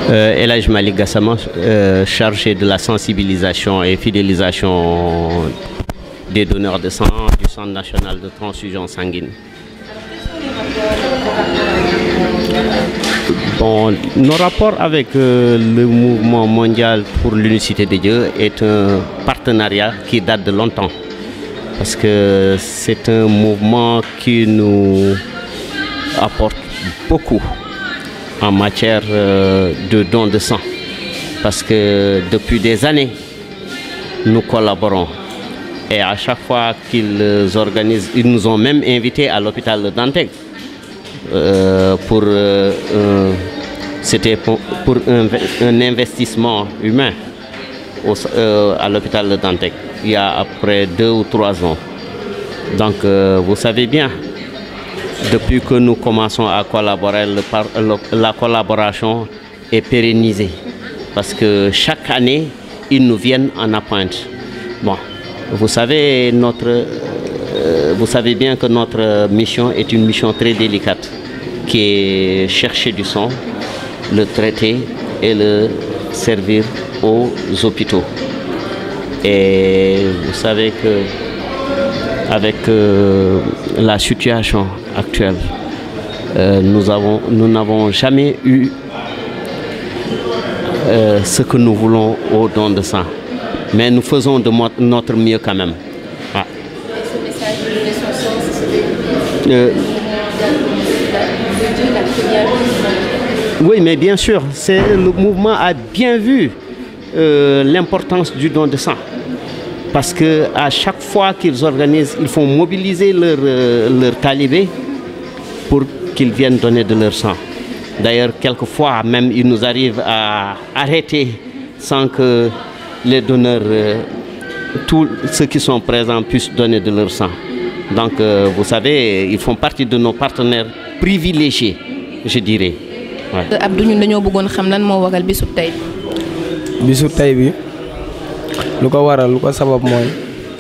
Elhadj Malick Gassama, chargé de la sensibilisation et fidélisation des donneurs de sang du Centre national de transfusion sanguine. Bon, nos rapports avec le mouvement mondial pour l'unicité de Dieu est un partenariat qui date de longtemps. Parce que c'est un mouvement qui nous apporte beaucoup en matière de dons de sang. Parce que depuis des années, nous collaborons. Et à chaque fois qu'ils organisent, ils nous ont même invités à l'hôpital de Dantec. C'était pour un investissement humain à l'hôpital de Dantec, il y a après 2 ou 3 ans. Donc vous savez bien, depuis que nous commençons à collaborer, la collaboration est pérennisée. Parce que chaque année, ils nous viennent en appointe. Bon, vous savez bien que notre mission est une mission très délicate, qui est chercher du sang, le traiter et le servir aux hôpitaux. Et vous savez que avec la situation actuelle, nous n'avons jamais eu ce que nous voulons au don de sang. Mais nous faisons de notre mieux quand même. Ah. Oui, mais bien sûr, le mouvement a bien vu l'importance du don de sang. Parce qu'à chaque fois qu'ils organisent, ils font mobiliser leurs talibés pour qu'ils viennent donner de leur sang. D'ailleurs, quelquefois, même, il nous arrive à arrêter sans que les donneurs, tous ceux qui sont présents, puissent donner de leur sang. Donc, vous savez, ils font partie de nos partenaires privilégiés, je dirais. Ouais. Abdou, ñun dañoo bëggoon xam lan moo waral bisub tey bi. Bisub tey bi lu ko waral lu ko sabab mooy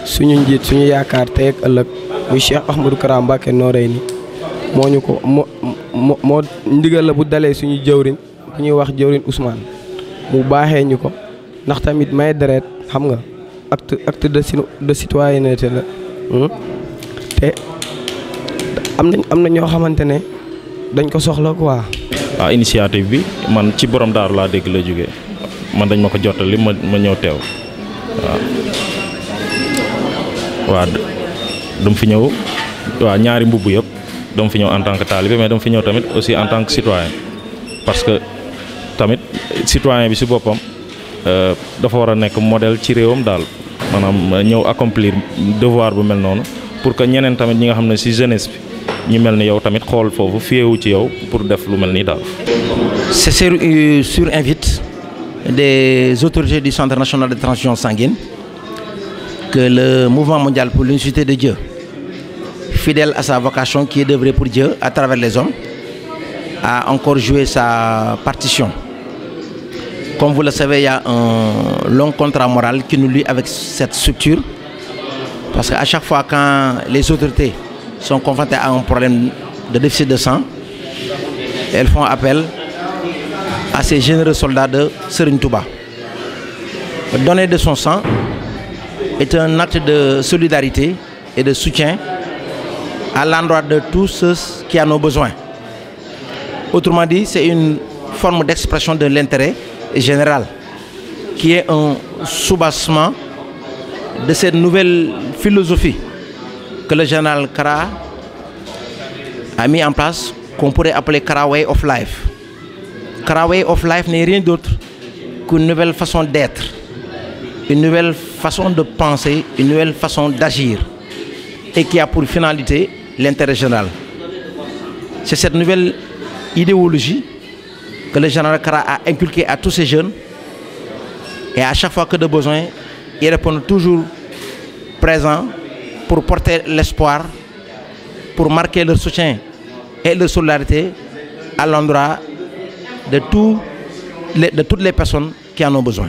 suñu njiit suñu yaakaar tey ak ëllëg muy Cheikh Ahmadou Kara Mbacké Noreyni moo ñu ko moo ndigal la bu dalee suñu jëwriñ bu ñuy wax jëwriñ Ousmane mu baaxee ñu ko ndax tamit may deret xam nga acte de citoyenneté la te am na ñoo xamante ne dañ ko soxla quoi. waaw initiative bi man ci borom daaru laa dégg la jógee man dañ ma ko jottali ma ñëw teew waaw dama fi ñëw waaw ñaari mbubb yëpp dama fi ñëw en tant que talibé mais dama fi ñëw tamit aussi en tant que citoyen parce que tamit citoyen bi si boppam dafa war a nekk modèle ci réewam daal maanaam ñëw accomplir devoir bu mel noonu pour que ñeneen tamit ñi nga xam ne si jeunesse bi ñu mel ni yow tamit xool foofu fiyewu ci yow pour def lu mel nii daal. C'est sur invite des autorités du Centre national de transfusion sanguine que le mouvement mondial pour l'unicité de Dieu, fidèle à sa vocation qui est d'œuvrer pour Dieu à travers les hommes, a encore joué sa partition. Comme vous le savez, il y a un long contrat moral qui nous lie avec cette structure, parce qu'à chaque fois quand les autorités sont confrontées à un problème de déficit de sang, elles font appel à ces généreux soldats de Serigne Touba. Donner de son sang est un acte de solidarité et de soutien à l'endroit de tous ceux qui en ont besoin. Autrement dit, c'est une forme d'expression de l'intérêt général qui est un soubassement de cette nouvelle philosophie que le général Kara a mis en place, qu'on pourrait appeler Kara Way of Life. Kara Way of Life n'est rien d'autre qu'une nouvelle façon d'être, une nouvelle façon de penser, une nouvelle façon d'agir, et qui a pour finalité l'intérêt général. C'est cette nouvelle idéologie que le général Kara a inculquée à tous ces jeunes, et à chaque fois que de besoin, ils répondent toujours présents pour porter l'espoir, pour marquer leur soutien et leur solidarité à l'endroit de toutes les personnes qui en ont besoin.